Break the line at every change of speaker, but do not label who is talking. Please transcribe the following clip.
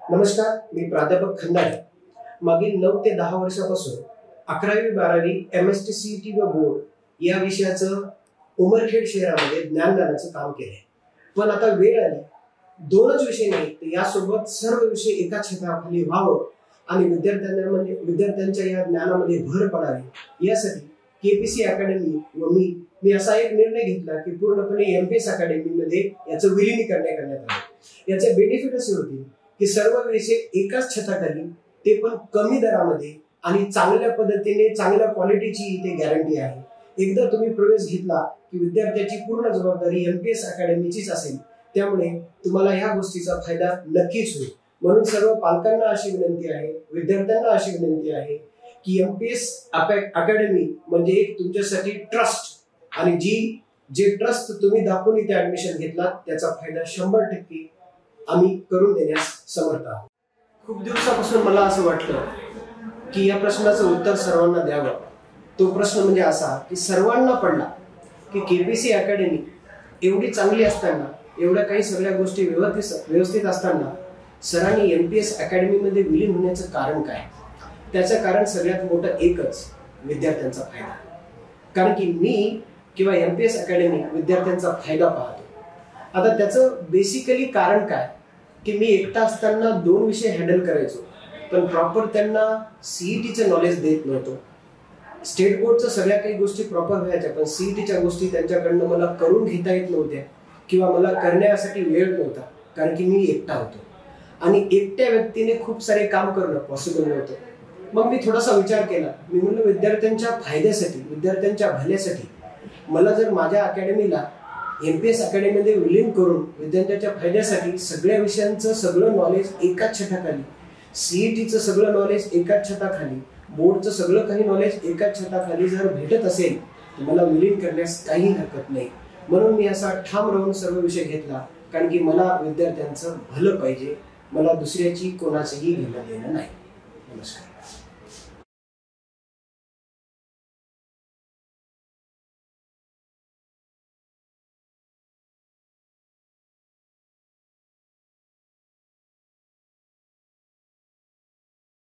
नमस्कार, मी प्राध्यापक खंदारे. मागील 9 ते 10 वर्षापासून 11वी-12वी MST CET व बोर्ड या विषयाचं उमरखेड शहरामध्ये ज्ञानदानाचं काम केलंय. पण आता वेळ आली, दोनच विषय नाही तर यासोबत सर्व विषय एका छताखाली व्हावं आणि विद्यार्थ्यांच्या या ज्ञानामध्ये भर पडावी यासाठी KPC अकॅडमी व मी असा एक निर्णय घेतला की पूर्णपणे MPS अकॅडमीमध्ये याचं विलीनीकरण करण्यात आलं. याचे बेनिफिट असे होते की सर्व विषय एकाच छताखाली, ते पण कमी दरामध्ये आणि चांगल्या पद्धतीने, चांगल्या क्वालिटीची इथे गॅरंटी आहे. एकदा तुम्ही प्रवेश घेतला की विद्यार्थ्याची पूर्ण जबाबदारी MPS अकॅडमीचीच असेल. त्यामुळे तुम्हाला या गोष्टीचा फायदा नक्कीच होईल. म्हणून सर्व पालकांना अशी विनंती आहे, विद्यार्थ्यांना अशी विनंती आहे की MPS अकॅडमी म्हणजे एक तुमच्यासाठी ट्रस्ट, आणि जे ट्रस्ट तुम्ही दाखवून इथे ऍडमिशन घेतला त्याचा फायदा 100% आम्ही करून देण्यास समर्थ आहोत. खूप दिवसापासून मला असं वाटलं की या प्रश्नाचं उत्तर सर्वांना द्यावं. तो प्रश्न म्हणजे असा की सर्वांना पडला की KPC अकॅडमी एवढी चांगली असताना, एवढ्या काही सगळ्या गोष्टी व्यवस्थित असताना सरांनी MPS अकॅडमीमध्ये विलीन होण्याचं कारण काय? त्याचं कारण सगळ्यात मोठं एकच, विद्यार्थ्यांचा फायदा. कारण की मी किंवा MPS अकॅडमी विद्यार्थ्यांचा फायदा पाहतो. आता त्याचं बेसिकली कारण काय की मी एकटा असताना 2 विषय हँडल करायचो, पण प्रॉपर त्यांना CETचं नॉलेज देत नव्हतो. स्टेट बोर्डचं सगळ्या काही गोष्टी प्रॉपर व्हायच्या, पण CETच्या गोष्टी त्यांच्याकडनं मला करून घेता येत नव्हत्या किंवा मला करण्यासाठी वेळ नव्हता, कारण की मी एकटा होतो आणि एकट्या व्यक्तीने खूप सारे काम करणं पॉसिबल नव्हतं. मग मी थोडासा विचार केला. मी म्हणलं विद्यार्थ्यांच्या फायद्यासाठी, विद्यार्थ्यांच्या भल्यासाठी मला जर माझ्या अकॅडमीला MPS अकॅडमीमध्ये विलीन करून विद्यार्थ्यांच्या फायद्यासाठी सगळ्या विषयांचं सगळं नॉलेज एकाच छताखाली, CETचं सगळं नॉलेज एकाच छताखाली, बोर्डचं सगळं काही नॉलेज एकाच छताखाली जर भेटत असेल तर मला विलीन करण्यास काही हरकत नाही. म्हणून मी असा ठाम राहून सर्व विषय घेतला, कारण की मला विद्यार्थ्यांचं भलं पाहिजे. मला दुसऱ्याची कोणाचंही घेणं देणं नाही. नमस्कार.